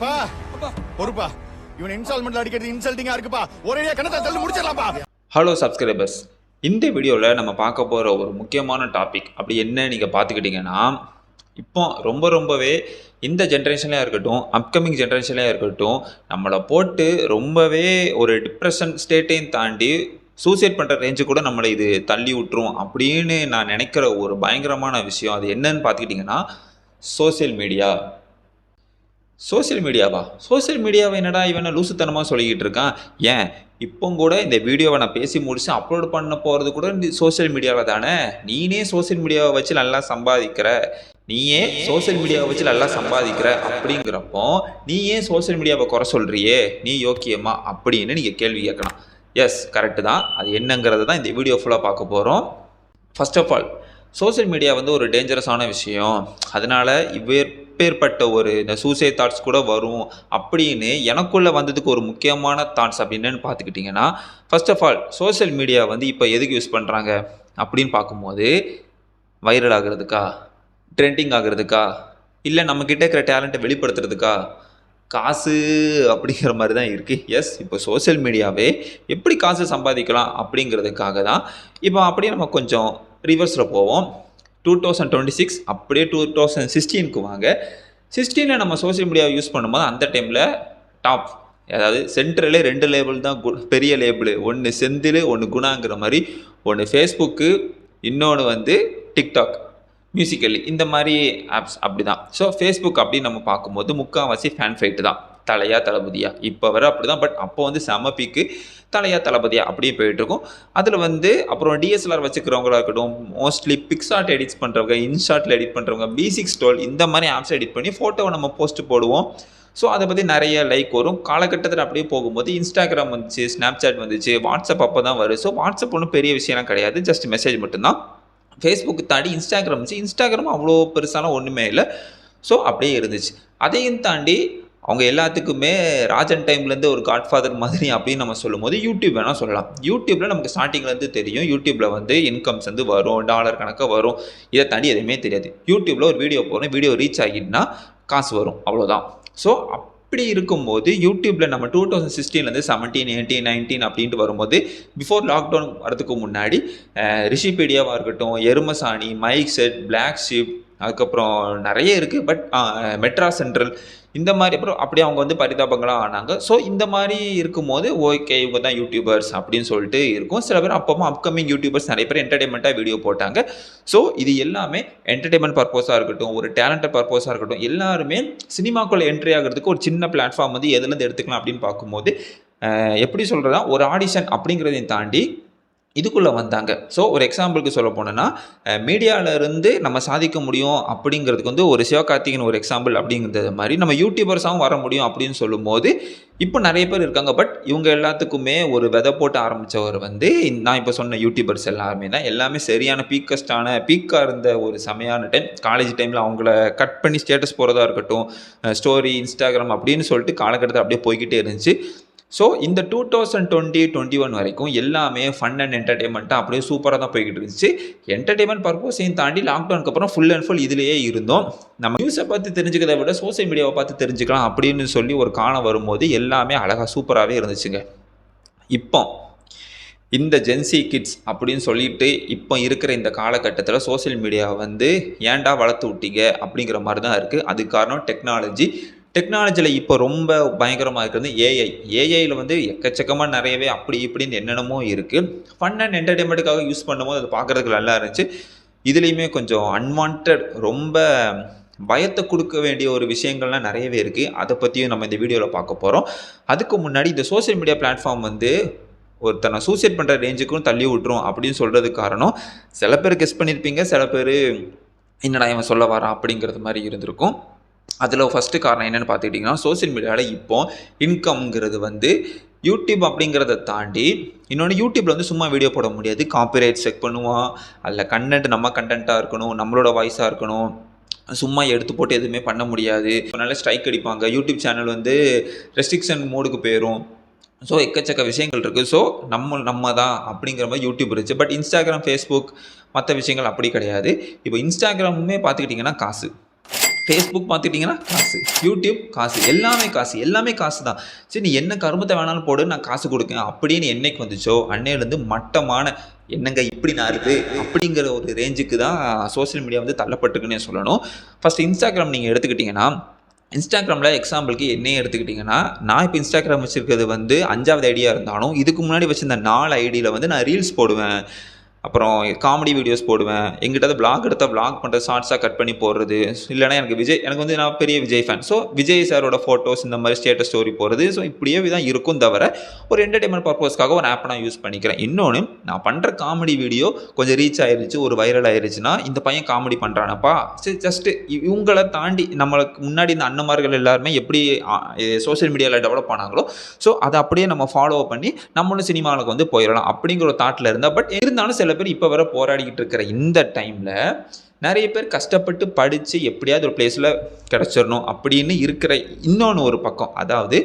அப்பா பொறுப்பா இவன் இன்ஸ்டால்மெண்ட்ல அடிக்கிறது இன்சல்ட்டிங்கா இருக்குப்பா. ஒரே கணத்தை தள்ளி முடிச்சிடலாம்ப்பா. ஹலோ சப்ஸ்கிரைபர்ஸ், இந்த வீடியோவில் நம்ம பார்க்க போகிற ஒரு முக்கியமான டாபிக் அப்படி என்ன நீங்கள் பார்த்துக்கிட்டிங்கன்னா, இப்போ ரொம்பவே இந்த ஜென்ரேஷன்லேயே இருக்கட்டும், அப்கமிங் ஜென்ரேஷன்லேயே இருக்கட்டும், நம்மளை போட்டு ரொம்பவே ஒரு டிப்ரெஷன் ஸ்டேட்டையும் தாண்டி சூசைட் பண்ணுற ரேஞ்சு கூட நம்மளை இது தள்ளி விட்டுரும் அப்படின்னு நான் நினைக்கிற ஒரு பயங்கரமான விஷயம். அது என்னன்னு பார்த்துக்கிட்டிங்கன்னா, சோசியல் மீடியா. சோசியல் மீடியாவை என்னடா இவனை லூசுத்தனமாக சொல்லிக்கிட்டு இருக்கான். ஏன் இப்போ கூட இந்த வீடியோவை நான் பேசி முடிச்சு அப்லோட் பண்ண போகிறது கூட சோசியல் மீடியாவில் தானே. நீயே சோசியல் மீடியாவை வச்சு நல்லா சம்பாதிக்கிற அப்படிங்கிறப்போ நீ ஏன் சோசியல் மீடியாவை குறை சொல்கிறியே, நீ யோக்கியமா அப்படின்னு நீங்கள் கேள்வி கேட்கலாம். எஸ், கரெக்டு தான். அது என்னங்கிறது தான் இந்த வீடியோ ஃபுல்லாக பார்க்க போகிறோம். First of all, social media வந்து ஒரு டேஞ்சரஸான விஷயம். அதனால் இப்பேற்பட்ட ஒரு இந்த சூசைட் தாட்ஸ் கூட வரும் அப்படின்னு எனக்குள்ளே வந்ததுக்கு ஒரு முக்கியமான தாட்ஸ் அப்படின்னு பார்த்துக்கிட்டிங்கன்னா, first of all social media வந்து இப்போ எதுக்கு யூஸ் பண்ணுறாங்க அப்படின்னு பார்க்கும்போது, வைரல் ஆகிறதுக்கா, ட்ரெண்டிங் ஆகிறதுக்கா, இல்லை நம்மக்கிட்ட இருக்கிற டேலண்ட்டை வெளிப்படுத்துறதுக்கா, காசு அப்படிங்கிற மாதிரி தான் இருக்குது. எஸ், இப்போ சோசியல் மீடியாவே எப்படி காசு சம்பாதிக்கலாம் அப்படிங்கிறதுக்காக தான். இப்போ அப்படியே நம்ம கொஞ்சம் ரிவர்ஸில் போவோம். 2026 அப்படியே 2016க்கு வாங்க. 16ல் நம்ம சோசியல் மீடியாவை யூஸ் பண்ணும்போது அந்த டைமில் டாப், அதாவது சென்ட்ரலே 2 லேபிள் தான் பெரிய லேபிள். ஒன்று செந்தில், ஒன்று குணாங்கிற மாதிரி. ஒன்று ஃபேஸ்புக்கு, இன்னொன்று வந்து டிக்டாக், மியூசிக்கலி, இந்த மாதிரி ஆப்ஸ் அப்படி தான். ஸோ ஃபேஸ்புக் அப்படின்னு நம்ம பார்க்கும்போது முக்கால்வாசி ஃபேன் ஃபைட்டு தான். தலையா தளபதியா இப்போ வர அப்படி தான். பட் அப்போ வந்து செம பீக்கு, தலையா தளபதியா அப்படியே போயிட்டுருக்கும். அதில் வந்து அப்புறம் டிஎஸ்எல்ஆர் வச்சுக்கிறவங்களா இருக்கட்டும், மோஸ்ட்லி பிக்ஸார்ட் எடிட் பண்ணுறவங்க, இன்ஷார்ட்டில் எடிட் பண்ணுறவங்க, B6 டோல் இந்த மாதிரி ஆப்ஸ் எடிட் பண்ணி ஃபோட்டோவை நம்ம போஸ்ட் போடுவோம். ஸோ அதை பற்றி நிறைய லைக் வரும். காலகட்டத்தில் அப்படியே போகும்போது இன்ஸ்டாகிராம் வந்துச்சு, ஸ்னாப்சாட் வந்துச்சு, வாட்ஸ்அப் அப்போ தான் வரும். ஸோ வாட்ஸ்அப் ஒன்றும் பெரிய விஷயம்லாம் கிடையாது, ஜஸ்ட் மெசேஜ் மட்டும்தான். ஃபேஸ்புக்கு தாண்டி இன்ஸ்டாகிராம் இருந்துச்சு. இன்ஸ்டாகிராம் அவ்வளோ பெருசான ஒன்றுமே இல்லை. ஸோ அப்படியே இருந்துச்சு. அதையும் தாண்டி அவங்க எல்லாத்துக்குமே ராஜன் டைம்லேருந்து ஒரு காட்ஃபாதர் மாதிரி அப்படின்னு நம்ம சொல்லும்போது யூடியூப் வேணால் சொல்லலாம். யூடியூப்பில் நமக்கு ஸ்டார்டிங்லேருந்து தெரியும், யூடியூப்பில் வந்து இன்கம்ஸ் வந்து வரும், டாலர் கணக்காக வரும். இதை தாண்டி எதுவுமே தெரியாது. யூடியூப்பில் ஒரு வீடியோ போகிறோம், வீடியோ ரீச் ஆகிட்டுனா காசு வரும், அவ்வளோதான். ஸோ அப்படி இருக்கும்போது யூடியூப்பில் நம்ம 2016லேருந்து 17, 18, 19 அப்படின்ட்டு வரும்போது, பிஃபோர் லாக்டவுன் வரதுக்கு முன்னாடி ரிஷிபீடியாவாக இருக்கட்டும், Erumasaani, Mic Set, Black Sheep, அதுக்கப்புறம் நிறைய இருக்குது. பட் மெட்ரா சென்ட்ரல் இந்த மாதிரி, அப்புறம் அப்படியே அவங்க வந்து பரிதாபங்களாக ஆனாங்க. ஸோ இந்த மாதிரி இருக்கும்போது ஓகே இவங்க தான் யூடியூபர்ஸ் அப்படின்னு சொல்லிட்டு இருக்கும். சில பேர் அப்போ அப்கமிங் யூடியூபர்ஸ் நிறைய பேர் என்டர்டைன்மெண்ட்டாக வீடியோ போட்டாங்க. ஸோ இது எல்லாமே என்டர்டைன்மெண்ட் பர்பஸாக இருக்கட்டும், ஒரு டேலண்டட் பர்பஸாக இருக்கட்டும், எல்லாருமே சினிமாக்குள்ளே என்ட்ரி ஆகிறதுக்கு ஒரு சின்ன பிளாட்ஃபார்ம் வந்து எதுலேருந்து எடுத்துக்கலாம் அப்படின்னு பார்க்கும்போது, எப்படி சொல்கிறதா, ஒரு ஆடிஷன் அப்படிங்கிறதையும் தாண்டி இதுக்குள்ளே வந்தாங்க. ஸோ ஒரு எக்ஸாம்பிளுக்கு சொல்ல போனோன்னா, மீடியாவிலேருந்து நம்ம சாதிக்க முடியும் அப்படிங்கிறதுக்கு வந்து ஒரு சிவகார்த்திகேயன் ஒரு எக்ஸாம்பிள் அப்படிங்கிறது மாதிரி நம்ம யூடியூபர்ஸாகவும் வர முடியும் அப்படின்னு சொல்லும்போது இப்போ நிறைய பேர் இருக்காங்க. பட் இவங்க எல்லாத்துக்குமே ஒரு விதை போட்டு ஆரம்பித்தவர் வந்து நான் இப்போ சொன்ன யூடியூபர்ஸ் எல்லாருமே தான். எல்லாமே சரியான பீக்காக இருந்த ஒரு செமையான டைம். காலேஜ் டைமில் அவங்கள கட் பண்ணி ஸ்டேட்டஸ் போகிறதா இருக்கட்டும், ஸ்டோரி, இன்ஸ்டாகிராம் அப்படின்னு சொல்லிட்டு காலகட்டத்தில் அப்படியே போய்கிட்டே இருந்துச்சு. ஸோ இந்த 2020-21 வரைக்கும் எல்லாமே ஃபன் அண்ட் என்டர்டெயின்மெண்ட்டாக அப்படியே சூப்பராக தான் போய்கிட்டு இருந்துச்சு. என்டர்டெயின்மெண்ட் பர்பஸையும் தாண்டி லாக்டவுனுக்கு அப்புறம் ஃபுல் அண்ட் ஃபுல் இதிலேயே இருந்தோம். நம்ம நியூஸை பார்த்து தெரிஞ்சுக்கிறத விட சோசியல் மீடியாவை பார்த்து தெரிஞ்சுக்கலாம் அப்படின்னு சொல்லி ஒரு காலம் வரும்போது எல்லாமே அழகாக சூப்பராகவே இருந்துச்சுங்க. இப்போ இந்த ஜென்சி கிட்ஸ் அப்படின்னு சொல்லிட்டு இப்போ இருக்கிற இந்த காலகட்டத்தில் சோசியல் மீடியாவை வந்து ஏன்டா வளர்த்து விட்டீங்க அப்படிங்கிற மாதிரி தான் இருக்குது. அதுக்கு காரணம் டெக்னாலஜியில் இப்போ ரொம்ப பயங்கரமாக இருக்கிறது ஏஐயில் வந்து எக்கச்சக்கமாக நிறையவே அப்படி இப்படின்னு என்னென்னமோ இருக்குது. ஃபன் அண்ட் என்டர்டெயின்மெண்ட்டுக்காக யூஸ் பண்ணும்போது அது பார்க்குறதுக்கு நல்லா இருந்துச்சு. இதுலேயுமே கொஞ்சம் அன்வான்ட், ரொம்ப பயத்தை கொடுக்க வேண்டிய ஒரு விஷயங்கள்லாம் நிறையவே இருக்குது. அதை பற்றியும் நம்ம இந்த வீடியோவில் பார்க்க போகிறோம். அதுக்கு முன்னாடி இந்த சோசியல் மீடியா பிளாட்ஃபார்ம் வந்து ஒருத்தனை சூசைட் பண்ணுற ரேஞ்சுக்கும் தள்ளி விட்டுரும் அப்படின்னு சொல்கிறதுக்கு காரணம், சில பேர் கெஸ் பண்ணியிருப்பீங்க, சில பேர் என்னடா இவன் சொல்ல வரான் அப்படிங்கிறது மாதிரி இருந்திருக்கும். அதில் ஃபஸ்ட்டு காரணம் என்னென்னு பார்த்துக்கிட்டிங்கன்னா, சோசியல் மீடியாவில் இப்போ இன்கம்ங்கிறது வந்து யூடியூப் அப்படிங்கிறத தாண்டி இன்னொன்று, யூடியூப்பில் வந்து சும்மா வீடியோ போட முடியாது, காப்பிரைட் செக் பண்ணுவான். அதில் கண்டென்ட் நம்ம கண்டென்ட்டாக இருக்கணும், நம்மளோட வாய்ஸாக இருக்கணும். சும்மா எடுத்து போட்டு எதுவுமே பண்ண முடியாது. அதனால ஸ்ட்ரைக் அடிப்பாங்க. யூடியூப் சேனல் வந்து ரெஸ்ட்ரிக்ஷன் மோடுக்கு போயிடும். ஸோ எக்கச்சக்க விஷயங்கள் இருக்குது. ஸோ நம்ம தான் அப்படிங்கிற மாதிரி யூடியூப் இருந்துச்சு. பட் இன்ஸ்டாகிராம், ஃபேஸ்புக் மற்ற விஷயங்கள் அப்படி கிடையாது. இப்போ இன்ஸ்டாகிராமுமே பார்த்துக்கிட்டிங்கன்னா காசு. ஃபேஸ்புக் பார்த்துட்டிங்கன்னா காசு, யூடியூப் காசு, எல்லாமே காசு தான். சரி நீ என்ன கருமத்தை வேணாலும் போடு, நான் காசு கொடுக்கேன் அப்படின்னு என்னைக்கு வந்துச்சோ அன்னையிலேருந்து மட்டமான என்னங்க இப்படி நாருது அப்படிங்கிற ஒரு ரேஞ்சுக்கு தான் சோஷியல் மீடியா வந்து தள்ளப்பட்டிருக்குன்னு சொல்லணும். ஃபஸ்ட் இன்ஸ்டாகிராம் நீங்கள் எடுத்துக்கிட்டிங்கன்னா, இன்ஸ்டாகிராமில் எக்ஸாம்பிளுக்கு என்னையே எடுத்துக்கிட்டிங்கன்னா, நான் இப்போ இன்ஸ்டாகிராம் வச்சுருக்கிறது வந்து 5வது ஐடியா இருந்தாலும் இதுக்கு முன்னாடி வச்சுருந்த 4 ஐடியில் வந்து நான் ரீல்ஸ் போடுவேன், அப்புறம் காமெடி வீடியோஸ் போடுவேன், எங்கிட்ட விளாக் எடுத்தால் விளாக் பண்ணுறது, ஷார்ட்ஸாக கட் பண்ணி போடுறது, இல்லைனா எனக்கு வந்து நான் பெரிய விஜய் ஃபேன், ஸோ விஜய் சாரோட ஃபோட்டோஸ் இந்த மாதிரி ஸ்டேட்டஸ் ஸ்டோரி போடுறது, ஸோ இப்படியே தான் இருக்கும் தவிர ஒரு என்டர்டைன்மெண்ட் பர்பஸ்க்காக ஒரு ஆப்பை நான் யூஸ் பண்ணிக்கிறேன். இன்னொன்று, நான் பண்ணுற காமெடி வீடியோ கொஞ்சம் ரீச் ஆயிருச்சு, ஒரு வைரல் ஆயிருச்சுன்னா இந்த பையன் காமெடி பண்ணுறானப்பா, சரி ஜஸ்ட்டு இவங்களை தாண்டி நம்மளுக்கு முன்னாடி இந்த அண்ணன்மார்கள் எல்லாருமே எப்படி சோஷியல் மீடியாவில் டெவலப் ஆனாங்களோ, ஸோ அதை அப்படியே நம்ம ஃபாலோ பண்ணி நம்மளும் சினிமாவுக்கு வந்து போயிடலாம் அப்படிங்கிற ஒரு தாட்டில் இருந்தால். பட் இருந்தாலும் சில பேர் இப்போ வர போராடிக்கிட்டு இருக்கிற இந்த டைமில் நிறைய பேர் கஷ்டப்பட்டு படித்து எப்படியாவது ஒரு பிளேஸில் கிடச்சிடணும் அப்படின்னு இருக்கிற இன்னொன்று ஒரு பக்கம், அதாவது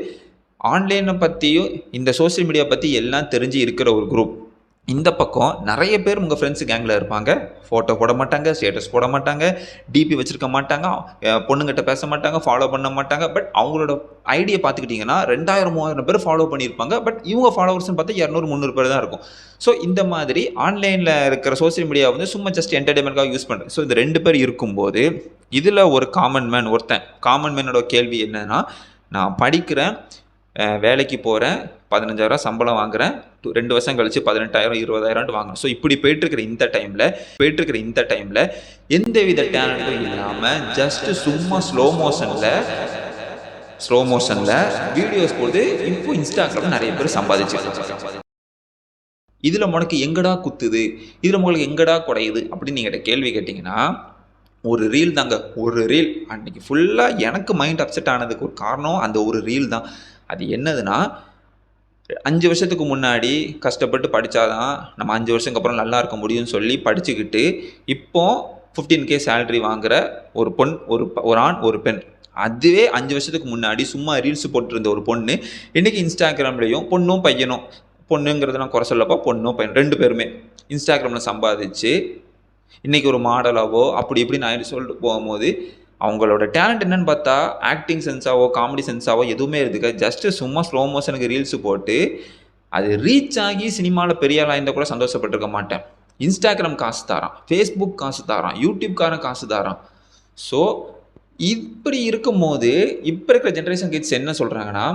ஆன்லைனை பற்றியும் இந்த சோஷியல் மீடியா பற்றி எல்லாம் தெரிஞ்சு இருக்கிற ஒரு குரூப். இந்த பக்கம் நிறைய பேர் உங்கள் ஃப்ரெண்ட்ஸு கேங்கில் இருப்பாங்க, ஃபோட்டோ போட மாட்டாங்க, ஸ்டேட்டஸ் போட மாட்டாங்க, டிபி வச்சுருக்க மாட்டாங்க, பொண்ணுங்கிட்ட பேச மாட்டாங்க, ஃபாலோ பண்ண மாட்டாங்க. பட் அவங்களோட ஐடியை பார்த்துக்கிட்டிங்கன்னா 2000-3000 பேர் ஃபாலோ பண்ணியிருப்பாங்க. பட் இவங்க ஃபாலோவர்ஸ்னு பார்த்தா 200-300 பேர் தான் இருக்கும். ஸோ இந்த மாதிரி ஆன்லைனில் இருக்கிற சோஷியல் மீடியா வந்து சும்மா ஜஸ்ட் என்டர்டைன்மெண்ட்காக யூஸ் பண்ணுறேன். ஸோ இந்த 2 பேர் இருக்கும்போது இதில் ஒரு காமன் மேனோட கேள்வி என்னன்னா, நான் படிக்கிறேன், வேலைக்கு போகிறேன், 15,000 சம்பளம் வாங்குகிறேன், 2 வருஷம் கழிச்சு 18,000 20,000 வாங்குறேன். ஸோ இப்படி போயிட்டுருக்கிற இந்த டைமில் எந்தவித டேலண்ட்டும் இல்லாமல் ஜஸ்ட்டு சும்மா ஸ்லோ மோஷனில் வீடியோஸ் போட்டு இப்போ இன்ஸ்டாகிராம் நிறைய பேர் சம்பாதிச்சு. இதில் உனக்கு எங்கடா குத்துது, இதில் உங்களுக்கு எங்கடா குறையுது அப்படின்னு நீங்கள் கேள்வி கேட்டிங்கன்னா, ஒரு ரீல் அன்றைக்கி ஃபுல்லாக எனக்கு மைண்ட் அப்செட் ஆனதுக்கு ஒரு காரணம் அந்த ஒரு ரீல் தான். அது என்னதுன்னா, 5 வருஷத்துக்கு முன்னாடி கஷ்டப்பட்டு படித்தாதான் நம்ம 5 வருஷத்துக்கு அப்புறம் நல்லா இருக்க முடியும்னு சொல்லி படிச்சுக்கிட்டு இப்போது 15K சேலரி வாங்குகிற ஒரு ஆண் ஒரு பெண், அதுவே 5 வருஷத்துக்கு முன்னாடி சும்மா ரீல்ஸ் போட்டுருந்த ஒரு பொண்ணு இன்றைக்கி இன்ஸ்டாகிராம்லேயும் பொண்ணுங்கிறத நான் குறை சொல்லப்போ பையன் 2 பேருமே இன்ஸ்டாகிராமில் சம்பாதிச்சு இன்றைக்கி ஒரு மாடலாவோ அப்படி இப்படி நான் சொல்லிட்டு போகும்போது அவங்களோட டேலண்ட் என்னன்னு பார்த்தா ஆக்டிங் சென்ஸாவோ காமெடி சென்ஸாவோ எதுவுமே இருக்குது. ஜஸ்ட்டு சும்மா ஸ்லோ மோஷனுக்கு ரீல்ஸ் போட்டு அது ரீச் ஆகி சினிமாவில் பெரிய ஆளாக இருந்தால் கூட சந்தோஷப்பட்டிருக்க மாட்டேன். இன்ஸ்டாகிராம் காசு தரான், ஃபேஸ்புக் காசு தரான், யூடியூப்காரன் காசு தரான். ஸோ இப்படி இருக்கும்போது இப்போ இருக்கிற ஜென்ரேஷன் கிட்ஸ் என்ன சொல்கிறாங்கன்னா,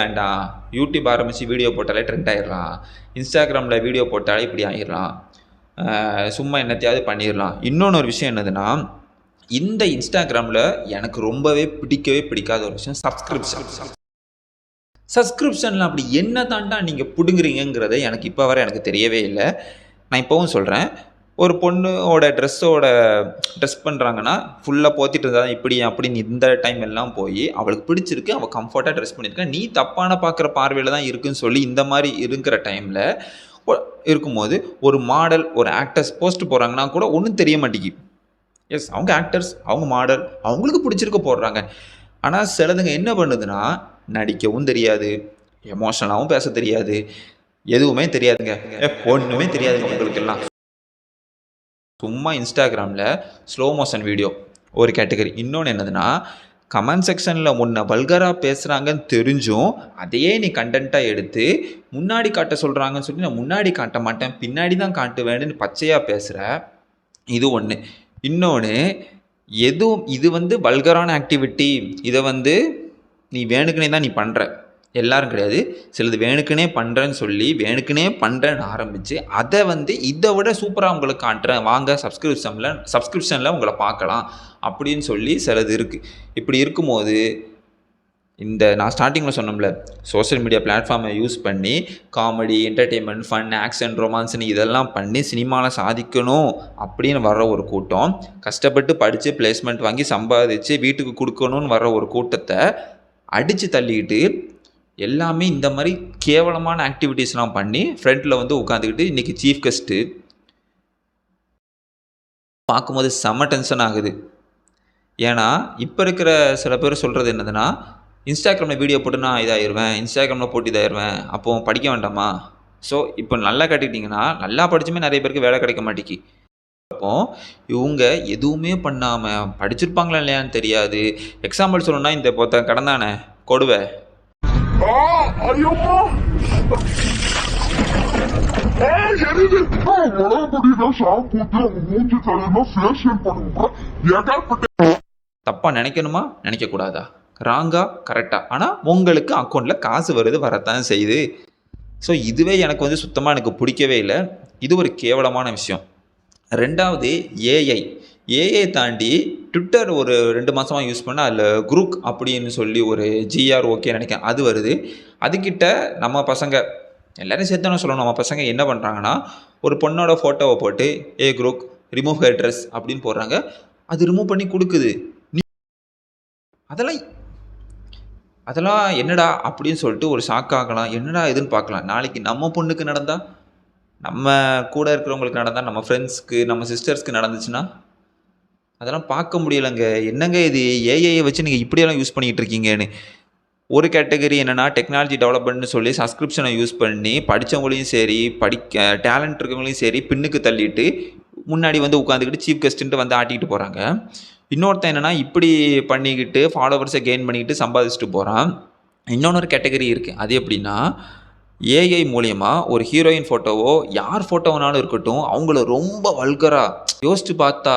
வேண்டாம் யூடியூப் ஆரம்பித்து வீடியோ போட்டாலே ட்ரெண்ட் ஆகிடலாம், இன்ஸ்டாகிராமில் வீடியோ போட்டாலே இப்படி ஆகிடலாம், சும்மா என்னத்தையாவது பண்ணிடலாம். இன்னொன்று ஒரு விஷயம் என்னதுன்னா, இந்த இன்ஸ்டாகிராமில் எனக்கு ரொம்பவே பிடிக்காத ஒரு விஷயம் சப்ஸ்கிரிப்ஷனில் அப்படி என்ன தாண்டா நீங்கள் பிடுங்குறீங்கிறத எனக்கு இப்போ வர எனக்கு தெரியவே இல்லை. நான் இப்போவும் சொல்கிறேன், ஒரு பொண்ணோட ட்ரெஸ் பண்ணுறாங்கன்னா ஃபுல்லாக போத்திட்டு இருந்தால் இப்படி அப்படின்னு இந்த டைம் எல்லாம் போய் அவளுக்கு பிடிச்சிருக்கு, அவள் கம்ஃபர்ட்டாக ட்ரெஸ் பண்ணியிருக்கேன், நீ தப்பான பார்க்குற பார்வையில் தான் இருக்குன்னு சொல்லி இந்த மாதிரி இருக்கிற டைமில் இருக்கும்போது ஒரு மாடல் ஒரு ஆக்டர்ஸ் போஸ்ட் போகிறாங்கன்னா கூட ஒன்றும் தெரிய மாட்டேங்குது. எஸ், அவங்க ஆக்டர்ஸ், அவங்க மாடல், அவங்களுக்கு பிடிச்சிருக்க போடுறாங்க. ஆனால் சிலதுங்க என்ன பண்ணுதுன்னா, நடிக்கவும் தெரியாது, எமோஷனலாகவும் பேச தெரியாது, எதுவுமே தெரியாதுங்க, ஒன்றுமே தெரியாதுங்க உங்களுக்கெல்லாம். சும்மா இன்ஸ்டாகிராமில் ஸ்லோ மோஷன் வீடியோ ஒரு கேட்டகரி. இன்னொன்று என்னதுன்னா, கமெண்ட் செக்ஷனில் முன்ன வல்கராக பேசுகிறாங்கன்னு தெரிஞ்சும் அதையே நீ கண்டென்ட்டாக எடுத்து முன்னாடி காட்ட சொல்கிறாங்கன்னு சொல்லி நான் முன்னாடி காட்ட மாட்டேன் பின்னாடி தான் காட்டுவேன்னு பச்சையாக பேசுகிற இது ஒன்று. இன்னொன்று, இது வந்து வல்கரான ஆக்டிவிட்டி, இதை வந்து நீ வேணுக்குனே தான் நீ பண்ணுற, எல்லாரும் கிடையாது, சிலது வேணுக்குனே பண்ணுறேன்னு சொல்லி வேணுக்குனே பண்ணுறேன்னு ஆரம்பித்து அதை வந்து இதை விட சூப்பராக உங்களுக்கு காட்டுறேன், வாங்க சப்ஸ்கிரிப்ஷனில் உங்களை பார்க்கலாம் அப்படின்னு சொல்லி சிலது இருக்குது. இப்படி இருக்கும்போது இந்த நான் ஸ்டார்டிங்கில் சொன்னோம்ல, சோஷியல் மீடியா பிளாட்ஃபார்மை யூஸ் பண்ணி காமெடி, என்டர்டெயின்மெண்ட், ஃபன், ஆக்ஷன், ரொமான்ஸ்னு இதெல்லாம் பண்ணி சினிமாவில் சாதிக்கணும் அப்படின்னு வர்ற ஒரு கூட்டம், கஷ்டப்பட்டு படித்து பிளேஸ்மெண்ட் வாங்கி சம்பாதிச்சு வீட்டுக்கு கொடுக்கணும்னு வர்ற ஒரு கூட்டத்தை அடித்து தள்ளிக்கிட்டு எல்லாமே இந்த மாதிரி கேவலமான ஆக்டிவிட்டீஸ்லாம் பண்ணி ஃப்ரண்ட்டில் வந்து உட்காந்துக்கிட்டு இன்றைக்கி சீஃப் கெஸ்ட்டு பார்க்கும்போது செம்ம டென்ஷன் ஆகுது. ஏன்னா இப்போ இருக்கிற சில பேர் சொல்கிறது என்னதுன்னா, இன்ஸ்டாகிராமில் வீடியோ போட்டு நான் இதாகிடுவேன், இன்ஸ்டாகிராமில் போட்டு இதாகிடுவேன், அப்போது படிக்க வேண்டாமா? ஸோ இப்போ நல்லா கட்டிக்கிட்டிங்கன்னா நல்லா படிச்சுமே நிறைய பேருக்கு வேலை கிடைக்க மாட்டேங்கி. அப்போ இவங்க எதுவுமே பண்ணாமல் படிச்சிருப்பாங்களா இல்லையான்னு தெரியாது. எக்ஸாம்பிள் சொல்லணும்னா இந்த பொத்த கடந்தானே கொடுவை, தப்பாக நினைக்கணுமா நினைக்கக்கூடாதா, ராங்கா கரெக்டாக, ஆனால் உங்களுக்கு அக்கௌண்ட்டில் காசு வருது, வரத்தான் செய்யுது. ஸோ இதுவே எனக்கு வந்து சுத்தமாக எனக்கு பிடிக்கவே இல்லை. இது ஒரு கேவலமான விஷயம். ரெண்டாவது ஏஐ தாண்டி ட்விட்டர் ஒரு 2 மாதமாக யூஸ் பண்ணால் அதில் குரூக் அப்படின்னு சொல்லி ஒரு GROK நினைக்கிறேன் அது வருது. அதுக்கிட்ட நம்ம பசங்க எல்லோரும் சேர்த்தானே சொல்லணும், நம்ம பசங்க என்ன பண்ணுறாங்கன்னா ஒரு பொண்ணோட ஃபோட்டோவை போட்டு குரூக் ரிமூவ் ஹேர் ட்ரெஸ் அப்படின்னு போடுறாங்க. அது ரிமூவ் பண்ணி கொடுக்குது. அதெல்லாம் என்னடா அப்படின்னு சொல்லிட்டு ஒரு ஷாக் ஆகலாம். என்னடா இதுன்னு பார்க்கலாம். நாளைக்கு நம்ம பொண்ணுக்கு நடந்தால், நம்ம கூட இருக்கிறவங்களுக்கு நடந்தால், நம்ம ஃப்ரெண்ட்ஸ்க்கு நம்ம சிஸ்டர்ஸ்க்கு நடந்துச்சுன்னா அதெல்லாம் பார்க்க முடியலைங்க. என்னங்க இது ஏஐயை வச்சு நீங்கள் இப்படியெல்லாம் யூஸ் பண்ணிகிட்டு இருக்கீங்கன்னு. ஒரு கேட்டகரி என்னென்னா டெக்னாலஜி டெவலப்மெண்ட்னு சொல்லி சப்ஸ்கிரிப்ஷனை யூஸ் பண்ணி படித்தவங்களையும் சரி டேலண்ட் இருக்கவங்களையும் சரி பின்னுக்கு தள்ளிட்டு முன்னாடி வந்து உட்காந்துக்கிட்டு சீஃப் கெஸ்ட்டுன்ட்டு வந்து ஆட்டிக்கிட்டு போகிறாங்க. இன்னொருத்தன் என்னென்னா இப்படி பண்ணிக்கிட்டு ஃபாலோவர்ஸை கெயின் பண்ணிக்கிட்டு சம்பாதிச்சுட்டு போகிறான். இன்னொன்று கேட்டகரி இருக்குது. அது எப்படின்னா ஏஐ மூலயமா ஒரு ஹீரோயின் ஃபோட்டோவோ யார் ஃபோட்டோனாலும் இருக்கட்டும் அவங்கள ரொம்ப வல்கராக யோசிச்சு பார்த்தா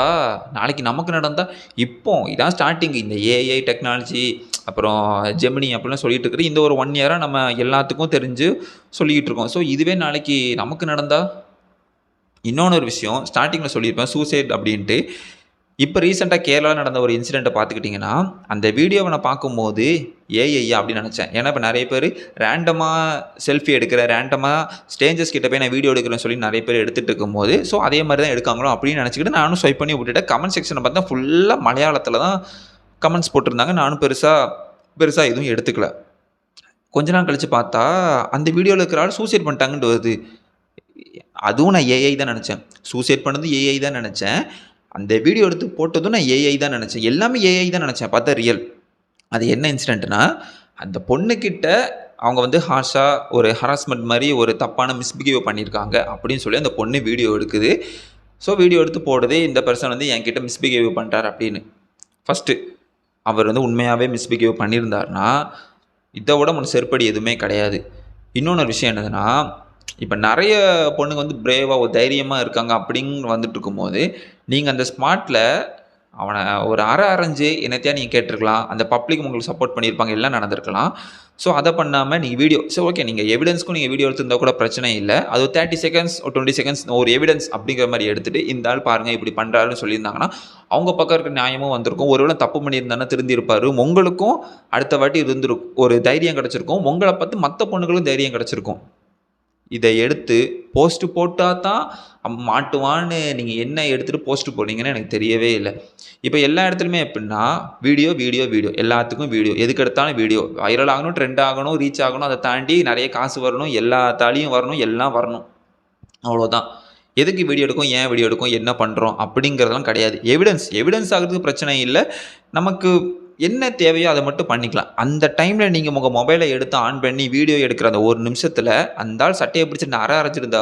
நாளைக்கு நமக்கு நடந்தால் இதான் ஸ்டார்டிங். இந்த ஏஐ டெக்னாலஜி அப்புறம் ஜெமினி அப்படிலாம் சொல்லிட்டு இருக்கிற இந்த ஒரு 1 இயராக நம்ம எல்லாத்துக்கும் தெரிஞ்சு சொல்லிக்கிட்டு இருக்கோம். ஸோ இதுவே நாளைக்கு நமக்கு நடந்தால். இன்னொன்று விஷயம் ஸ்டார்டிங்கில் சொல்லியிருப்பேன் சூசைட் அப்படின்ட்டு. இப்போ ரீசெண்டாக கேரளாவில் நடந்த ஒரு இன்சிடெண்ட்டை பார்த்துக்கிட்டிங்கன்னா அந்த வீடியோவை நான் பார்க்கும்போது ஏஐயா அப்படின்னு நினச்சேன். ஏன்னா இப்போ நிறைய பேர் ரேண்டமாக செல்ஃபி எடுக்கிற ரேண்டமாக ஸ்டேஞ்சஸ் கிட்ட போய் நான் வீடியோ எடுக்கிறேன்னு சொல்லி நிறைய பேர் எடுத்துகிட்டு இருக்கும்போது ஸோ அதே மாதிரி தான் எடுக்காங்களோ அப்படின்னு நினச்சிக்கிட்டு நானும் ஸ்வைப் பண்ணி விட்டுட்டேன். கமெண்ட் செக்ஷனை பார்த்தா ஃபுல்லாக மலையாளத்தில் தான் கமெண்ட்ஸ் போட்டிருந்தாங்க. நானும் பெருசாக எதுவும் எடுத்துக்கல. கொஞ்ச நாள் கழித்து பார்த்தா அந்த வீடியோவில் இருக்கிற ஆள் சூசைட் பண்ணிட்டாங்கன்ட்டு வருது. அதுவும் நான் ஏஐ தான் நினச்சேன். சூசைட் பண்ணது ஏஐ தான் நினச்சேன். அந்த வீடியோ எடுத்து போட்டதும் நான் ஏஐ தான் நினச்சேன். எல்லாமே ஏஐ தான் நினச்சேன். பார்த்தா ரியல். அது என்ன இன்சிடென்ட்னா அந்த பொண்ணுக்கிட்ட அவங்க வந்து ஹார்ஷாக ஒரு ஹராஸ்மெண்ட் மாதிரி ஒரு தப்பான மிஸ்பிஹேவ் பண்ணியிருக்காங்க அப்படின்னு சொல்லி அந்த பொண்ணு வீடியோ எடுக்குது. ஸோ வீடியோ எடுத்து போடுது இந்த பர்சன் வந்து என்கிட்ட மிஸ்பிஹேவ் பண்ணுறார் அப்படின்னு. ஃபஸ்ட்டு அவர் வந்து உண்மையாகவே மிஸ்பிஹேவ் பண்ணியிருந்தார்னா இதை விட முன் செருப்படி எதுவுமே கிடையாது. இன்னொன்று விஷயம் என்னதுன்னா இப்போ நிறைய பொண்ணுங்க வந்து பிரேவாக ஒரு தைரியமாக இருக்காங்க அப்படின்னு வந்துட்டு இருக்கும்போது நீங்கள் அந்த ஸ்பாட்டில் அவனை ஒரு அரைஞ்சு என்னத்தையா நீங்கள் கேட்டிருக்கலாம். அந்த பப்ளிக் உங்களுக்கு சப்போர்ட் பண்ணியிருப்பாங்க, எல்லாம் நடந்திருக்கலாம். ஸோ அதை பண்ணாமல் நீங்கள் வீடியோ ஓகே நீங்கள் எவிடன்ஸ்க்கும் நீங்கள் வீடியோ எடுத்துருந்தால் கூட பிரச்சனை இல்லை. அது ஒரு 30 செகண்ட்ஸ் ஒரு 20 செகண்ட்ஸ் ஒரு எவிடன்ஸ் அப்படிங்கிற மாதிரி எடுத்துகிட்டு இந்த ஆள் பாருங்கள் இப்படி பண்ணுறாருன்னு சொல்லியிருந்தாங்கன்னா அவங்க பக்கம் இருக்க நியாயமும் வந்திருக்கும். ஒருவேளை தப்பு பண்ணியிருந்தானே திருந்திருப்பார். உங்களுக்கும் அடுத்த வாட்டி இருந்திருக்கும் ஒரு தைரியம் கிடச்சிருக்கும். உங்களை பார்த்து மற்ற பொண்ணுங்களும் தைரியம் கிடச்சிருக்கும். இதை எடுத்து போஸ்ட்டு போட்டால் தான் மாட்டுவான்னு நீங்கள் என்ன எடுத்துகிட்டு போஸ்ட்டு போடுறீங்கன்னு எனக்கு தெரியவே இல்லை. இப்போ எல்லா இடத்துலையுமே எப்படின்னா வீடியோ எல்லாத்துக்கும் வீடியோ, எதுக்கு எடுத்தாலும் வீடியோ வைரல் ஆகணும், ட்ரெண்ட் ஆகணும், ரீச் ஆகணும், அதை தாண்டி நிறைய காசு வரணும், எல்லா தாலியும் வரணும், எல்லாம் வரணும், அவ்வளோதான். எதுக்கு வீடியோ எடுக்கும், ஏன் வீடியோ எடுக்கும், என்ன பண்ணுறோம் அப்படிங்கிறதெல்லாம் கிடையாது. எவிடன்ஸ் ஆகிறதுக்கு பிரச்சனை இல்லை. நமக்கு என்ன தேவையோ அதை மட்டும் பண்ணிக்கலாம். அந்த டைமில் நீங்கள் உங்கள் மொபைலை எடுத்து ஆன் பண்ணி வீடியோ எடுக்கிற அந்த ஒரு நிமிஷத்தில் அந்த ஆள் சட்டையை பிடிச்சிட்டு அரைஞ்சிருந்தா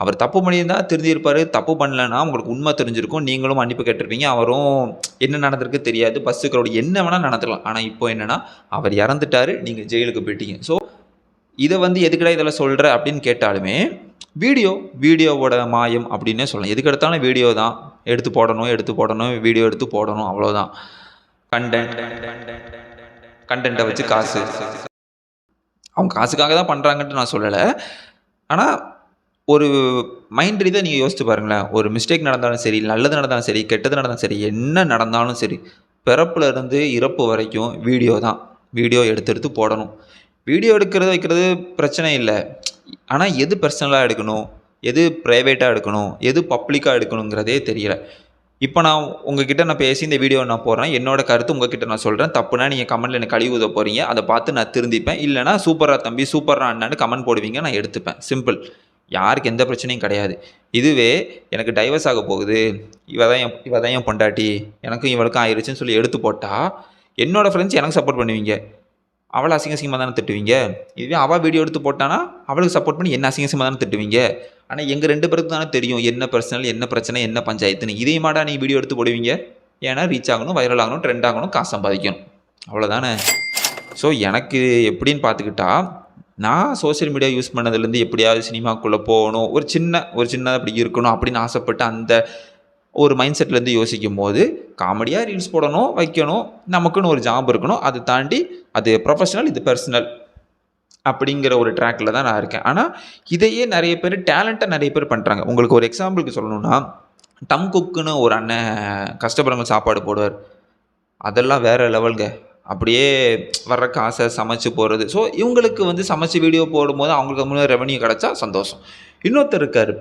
அவர் தப்பு பண்ணியிருந்தால் திருந்திருப்பார். தப்பு பண்ணலைன்னா உங்களுக்கு உண்மை தெரிஞ்சிருக்கும், நீங்களும் மன்னிப்பு கேட்டிருப்பீங்க. அவரும் என்ன நடந்திருக்கு தெரியாது, பஸ்ஸுக்களோட என்ன வேணால் நடந்துக்கலாம். ஆனால் இப்போ என்னென்னா அவர் இறந்துட்டார், நீங்கள் ஜெயிலுக்கு போயிட்டீங்க. ஸோ இதை வந்து எதுக்கடா இதெல்லாம் சொல்கிற அப்படின்னு கேட்டாலுமே வீடியோவோட மாயம் அப்படின்னே சொல்லலாம். எதுக்கு எடுத்தாலும் வீடியோ தான் எடுத்து போடணும், வீடியோ எடுத்து போடணும், அவ்வளோதான். கண்டென்ட்டை வச்சு காசு, அவங்க காசுக்காக தான் பண்ணுறாங்கன்ட்டு நான் சொல்லலை. ஆனால் ஒரு மைண்ட் ரீதியாக நீங்கள் யோசிச்சு பாருங்களேன். ஒரு மிஸ்டேக் நடந்தாலும் சரி, நல்லது நடந்தாலும் சரி, கெட்டது நடந்தாலும் சரி, என்ன நடந்தாலும் சரி, பிறப்புல இருந்து இறப்பு வரைக்கும் வீடியோ எடுத்து போடணும். வீடியோ வைக்கிறது பிரச்சனை இல்லை. ஆனால் எது பர்சனலாக எடுக்கணும், எது ப்ரைவேட்டாக எடுக்கணும், எது பப்ளிக்காக எடுக்கணுங்கிறதே தெரியல. இப்போ நான் உங்ககிட்ட பேசி இந்த வீடியோ நான் போடுறேன், என்னோட கருத்து உங்ககிட்ட நான் சொல்கிறேன். தப்புனா நீங்கள் கமெண்ட்டில் எனக்கு கழுவி ஊத போகிறீங்க, அதை பார்த்து நான் திருந்திப்பேன். இல்லைனா சூப்பரா தம்பி, சூப்பரா அண்ணான்னு கமெண்ட் போடுவீங்க, நான் எடுத்துப்பேன். சிம்பிள். யாருக்கு எந்த பிரச்சனையும் கிடையாது. இதுவே எனக்கு டைவர்ஸ் ஆக போகுது, இவ தான் என் பொண்டாட்டி, எனக்கும் இவளுக்கும் ஆயிடுச்சுன்னு சொல்லி எடுத்து போட்டால் என்னோடய ஃப்ரெண்ட்ஸ் எனக்கு சப்போர்ட் பண்ணுவீங்க. அவளை அசிங்கமாக தானே திட்டுவீங்க. இதுவே அவள் வீடியோ எடுத்து போட்டானா அவளுக்கு சப்போர்ட் பண்ணி என்ன அசிங்கமாக தானே திட்டுவீங்க. ஆனால் எங்கள் 2 பேருக்கு தானே தெரியும் என்ன பர்சனல், என்ன பிரச்சனை, என்ன பஞ்சாயத்துன்னு. இதையுமாடா நீங்கள் வீடியோ எடுத்து போடுவீங்க. ஏன்னா ரீச் ஆகணும், வைரல் ஆகணும், ட்ரெண்ட் ஆகணும், காசு சம்பாதிக்கணும், அவ்வளோதானே. ஸோ எனக்கு எப்படின்னு பார்த்துக்கிட்டா, நான் சோஷியல் மீடியா யூஸ் பண்ணதுலேருந்து எப்படியாவது சினிமாக்குள்ளே போகணும், ஒரு சின்னதாக அப்படி இருக்கணும் அப்படின்னு ஆசைப்பட்டு அந்த ஒரு மைண்ட் செட்லேருந்து யோசிக்கும் போது காமெடியாக ரீல்ஸ் போடணும், வைக்கணும், நமக்குன்னு ஒரு ஜாப் இருக்கணும். அதை தாண்டி அது ப்ரொஃபஷனல், இது பர்சனல் அப்படிங்கிற ஒரு ட்ராக்கில் தான் நான் இருக்கேன். ஆனால் இதையே நிறைய பேர் டேலண்ட்டாக நிறைய பேர் பண்ணுறாங்க. உங்களுக்கு ஒரு எக்ஸாம்பிளுக்கு சொல்லணும்னா, டம் குக்குன்னு ஒரு அண்ணன் கஷ்டப்படுறவங்க சாப்பாடு போடுவார். அதெல்லாம் வேறு லெவலுங்க. அப்படியே வர்ற காசை சமைச்சு போடுறது. ஸோ இவங்களுக்கு வந்து சமைச்சு வீடியோ போடும்போது அவங்களுக்கு மூலம் ரெவன்யூ கிடச்சா சந்தோஷம். இன்னொருத்தர் இருக்கார்,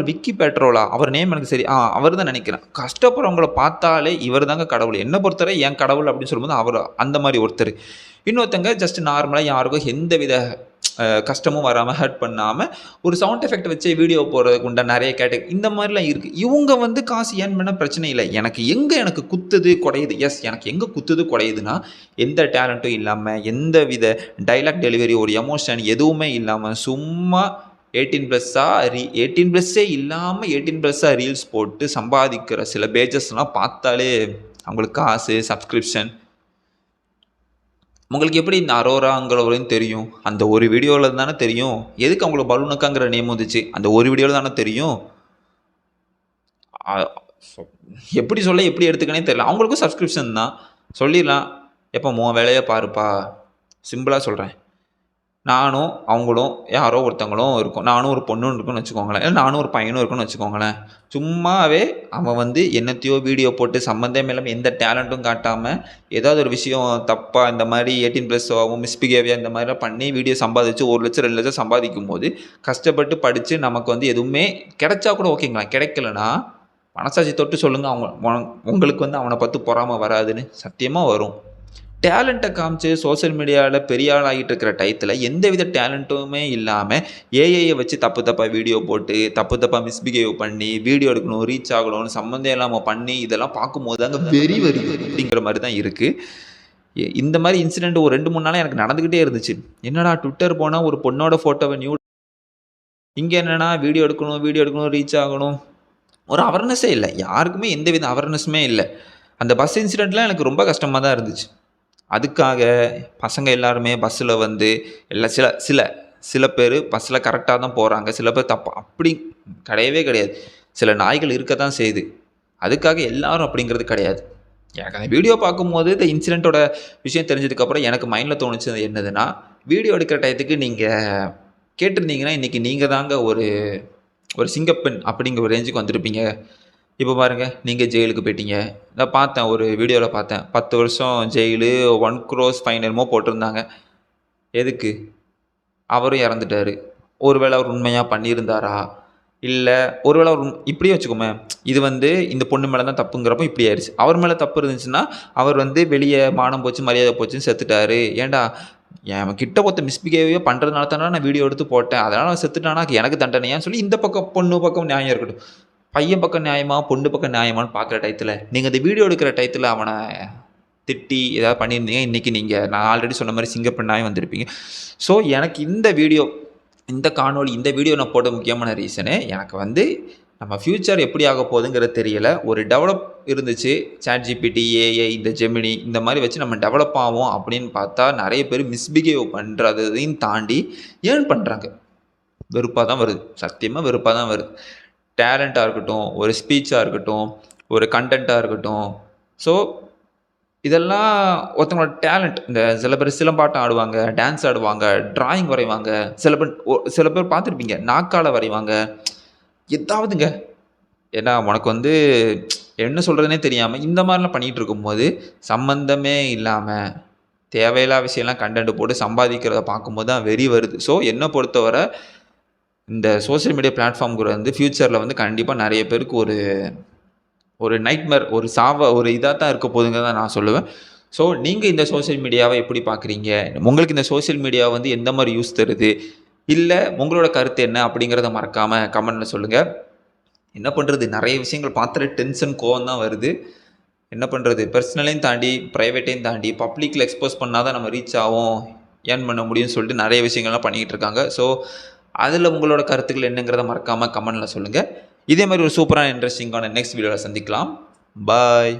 விக்கி பேட்ரோலா, அவர் நேம் எனக்கு சரி அவர் தான் நினைக்கிறேன். கஷ்டப்படுறவங்கள பார்த்தாலே இவர் தாங்க கடவுள், என்னை பொறுத்தவரை என் கடவுள் அப்படின்னு சொல்லும்போது அவர் அந்த மாதிரி ஒருத்தர். இன்னொருத்தங்க ஜஸ்ட் நார்மலாக யாருக்கும் எந்த வித கஷ்டமும் வராமல் ஹர்ட் பண்ணாமல் ஒரு சவுண்ட் எஃபெக்ட் வச்சு வீடியோ போடுறதுக்கு உண்டா நிறைய கேட்டகரி இந்த மாதிரிலாம் இருக்குது. இவங்க வந்து காசு ஏன் பண்ண பிரச்சனை இல்லை. எனக்கு குத்துது குடையுது. எஸ், எனக்கு எங்கே குத்துது குடையுதுன்னா, எந்த டேலண்ட்டும் இல்லாமல், எந்த வித டைலாக் டெலிவரி, ஒரு எமோஷன் எதுவுமே இல்லாமல் சும்மா 18+18+ஏ இல்லாமல் 18+ஆக ரீல்ஸ் போட்டு சம்பாதிக்கிற சில பேஜஸ்லாம் பார்த்தாலே அவங்களுக்கு காசு, சப்ஸ்கிரிப்ஷன். உங்களுக்கு எப்படி இந்த அரோராங்கிறவரையும் தெரியும்? அந்த ஒரு வீடியோவில் தானே தெரியும். எதுக்கு அவங்களுக்கு பலூனுக்காங்கிற நேம் வந்துச்சு? அந்த ஒரு வீடியோவில் தானே தெரியும். எப்படி சொல்ல, எப்படி எடுத்துக்கனே தெரியல. அவங்களுக்கும் சப்ஸ்கிரிப்ஷன் தான், சொல்லிடலாம். எப்போ உன் வேலையை பாருப்பா, சிம்பிளாக சொல்கிறேன். நானும் அவங்களும் யாரோ ஒருத்தவங்களும் இருக்கும். நானும் ஒரு பொண்ணும் இருக்குன்னு வச்சுக்கோங்களேன், இல்லை நானும் ஒரு பையனும் இருக்குன்னு வச்சுக்கோங்களேன். சும்மாவே அவன் வந்து என்னத்தையோ வீடியோ போட்டு சம்மந்தமே இல்லாமல் எந்த டேலண்ட்டும் காட்டாமல் ஏதாவது ஒரு விஷயம் தப்பாக இந்த மாதிரி 18+ ஆகும், மிஸ்பிஹேவியர் இந்த மாதிரிலாம் பண்ணி வீடியோ சம்பாதிச்சு 1 லட்சம் 2 லட்சம் சம்பாதிக்கும் போது கஷ்டப்பட்டு படித்து நமக்கு வந்து எதுவுமே கிடைச்சா கூட ஓகேங்களா, கிடைக்கலனா மனசாட்சி தொட்டு சொல்லுங்கள். உங்களுக்கு வந்து அவனை பார்த்து பொறாமல் வராதுன்னு சத்தியமாக வரும். டேலண்ட்டை காமிச்சு சோஷியல் மீடியாவில் பெரிய ஆள் ஆகிட்டு இருக்கிற டயத்தில் எந்த வித டேலண்ட்டுமே இல்லாமல் ஏஐயை வச்சு தப்பாக வீடியோ போட்டு தப்பாக மிஸ்பிஹேவ் பண்ணி வீடியோ எடுக்கணும், ரீச் ஆகணும்னு சம்மந்தம் இல்லாமல் பண்ணி இதெல்லாம் பார்க்கும்போது அங்கே வெறி வருது அப்படிங்கிற மாதிரி தான் இருக்குது. இந்த மாதிரி இன்சிடெண்ட் ஒரு 2-3 நாளாக எனக்கு நடந்துக்கிட்டே இருந்துச்சு. என்னடா ட்விட்டர் போனால் ஒரு பொண்ணோட ஃபோட்டோவை இங்கே என்னென்னா வீடியோ எடுக்கணும், ரீச் ஆகணும், ஒரு அவேர்னஸே இல்லை. யாருக்குமே எந்த வித அவேர்னஸுமே இல்லை. அந்த பஸ் இன்சிடெண்ட்லாம் எனக்கு ரொம்ப கஷ்டமாக தான் இருந்துச்சு. அதுக்காக பசங்க எல்லாருமே பஸ்ஸில் வந்து சில பேர் பஸ்ஸில் கரெக்டாக தான் போகிறாங்க, சில பேர் தப்பு, அப்படி கிடையாது. சில நாய்கள் இருக்க தான் செய்யுது. அதுக்காக எல்லாரும் அப்படிங்கிறது கிடையாது. எனக்கு அந்த வீடியோ பார்க்கும்போது இந்த இன்சிடெண்ட்டோட விஷயம் தெரிஞ்சதுக்கப்புறம் எனக்கு மைண்டில் தோணுச்சு என்னதுன்னா, வீடியோ எடுக்கிற டயத்துக்கு நீங்கள் கேட்டிருந்தீங்கன்னா இன்றைக்கி நீங்கள் தாங்க ஒரு சிங்கப்பெண் அப்படிங்கிற ஒரு ரேஞ்சுக்கு வந்திருப்பீங்க. இப்போ பாருங்கள், நீங்கள் ஜெயிலுக்கு போயிட்டீங்க. நான் பார்த்தேன், ஒரு வீடியோவில் பார்த்தேன், 10 வருஷம் ஜெயிலு, 1 crore ஃபைன் என்னமோ போட்டிருந்தாங்க. எதுக்கு? அவரும் இறந்துட்டார். ஒருவேளை அவர் உண்மையாக பண்ணியிருந்தாரா, இல்லை ஒருவேளை அவர் இப்படியே வச்சுக்கோமே, இது வந்து இந்த பொண்ணு மேலே தான் தப்புங்கிறப்போ இப்படி ஆயிடுச்சு. அவர் மேலே தப்பு இருந்துச்சுன்னா அவர் வந்து வெளியே மானம் போச்சு, மரியாதை போச்சுன்னு செத்துட்டாரு. ஏன்டா என் கிட்ட ஒருத்த மிஸ்பிஹேவியோ பண்ணுறதுனால தானே நான் வீடியோ எடுத்து போட்டேன், அதனால் நான் செத்துட்டானா எனக்கு தண்டனையான்னு சொல்லி இந்த பக்கம் பொண்ணு பக்கம் நியாயம் இருக்கட்டும். பையன் பக்கம் நியாயமா, பொண்ணு பக்கம் நியாயமானு பார்க்குற டயத்தில் நீங்கள் இந்த வீடியோ எடுக்கிற டயத்தில் அவனை திட்டி ஏதாவது பண்ணியிருந்தீங்க, இன்றைக்கி நீங்கள் நான் ஆல்ரெடி சொன்ன மாதிரி சிங்கப்பெண்ணாகவே வந்திருப்பீங்க. ஸோ எனக்கு இந்த வீடியோ நான் போட முக்கியமான ரீசனு, எனக்கு வந்து நம்ம ஃப்யூச்சர் எப்படி ஆக போகுதுங்கிறது தெரியலை. ஒரு டெவலப் இருந்துச்சு, ChatGPT, ஏஐ, இந்த ஜெமினி இந்த மாதிரி வச்சு நம்ம டெவலப் ஆகும் அப்படின்னு பார்த்தா நிறைய பேர் மிஸ்பிஹேவ் பண்ணுறதையும் தாண்டி ஏர்ன் பண்ணுறாங்க. வெறுப்பாக தான் வருது, சத்தியமாக வெறுப்பாக தான் வருது. டேலண்ட்டாக இருக்கட்டும், ஒரு ஸ்பீச்சாக இருக்கட்டும், ஒரு கண்டென்ட்டாக இருக்கட்டும். ஸோ இதெல்லாம் ஒருத்தவங்களோட டேலண்ட். இந்த சில பேர் சிலம்பாட்டம் ஆடுவாங்க, டான்ஸ் ஆடுவாங்க, ட்ராயிங் வரைவாங்க, சில பேர் பார்த்துருப்பீங்க நாக்கால் வரைவாங்க, எதாவதுங்க. ஏன்னா உனக்கு வந்து என்ன சொல்கிறதுனே தெரியாமல் இந்த மாதிரிலாம் பண்ணிகிட்டு இருக்கும்போது சம்மந்தமே இல்லாமல் தேவையில்லாத விஷயம்லாம் கண்டென்ட் போட்டு சம்பாதிக்கிறத பார்க்கும்போது தான் வெறி வருது. ஸோ என்னை பொறுத்தவரை இந்த சோஷியல் மீடியா பிளாட்ஃபார்ம்குற வந்து ஃப்யூச்சரில் வந்து கண்டிப்பாக நிறைய பேருக்கு ஒரு நைட்மேர், ஒரு இதாக தான் இருக்க போகுதுங்க தான் நான் சொல்லுவேன். ஸோ நீங்கள் இந்த சோஷியல் மீடியாவை எப்படி பார்க்குறீங்க? உங்களுக்கு இந்த சோஷியல் மீடியா வந்து எந்த மாதிரி யூஸ் தருது, இல்லை உங்களோட கருத்து என்ன அப்படிங்கிறத மறக்காமல் கமெண்ட்டில் சொல்லுங்கள். என்ன பண்ணுறது, நிறைய விஷயங்கள் பார்த்துட்டு டென்ஷன் கோவம் தான் வருது. என்ன பண்ணுறது, பர்சனலையும் தாண்டி ப்ரைவேட்டையும் தாண்டி பப்ளிக்கில் எக்ஸ்போஸ் பண்ணால் தான் நம்ம ரீச் ஆகும், ஏர்ன் பண்ண முடியும்னு சொல்லிட்டு நிறைய விஷயங்கள்லாம் பண்ணிக்கிட்டு இருக்காங்க. ஸோ அதில் உங்களோட கருத்துக்கள் என்னங்கிறத மறக்காமல் கமெண்டில் சொல்லுங்கள். இதே மாதிரி ஒரு சூப்பரான இன்ட்ரெஸ்டிங்கான நெக்ஸ்ட் வீடியோவில் சந்திக்கலாம். பாய்.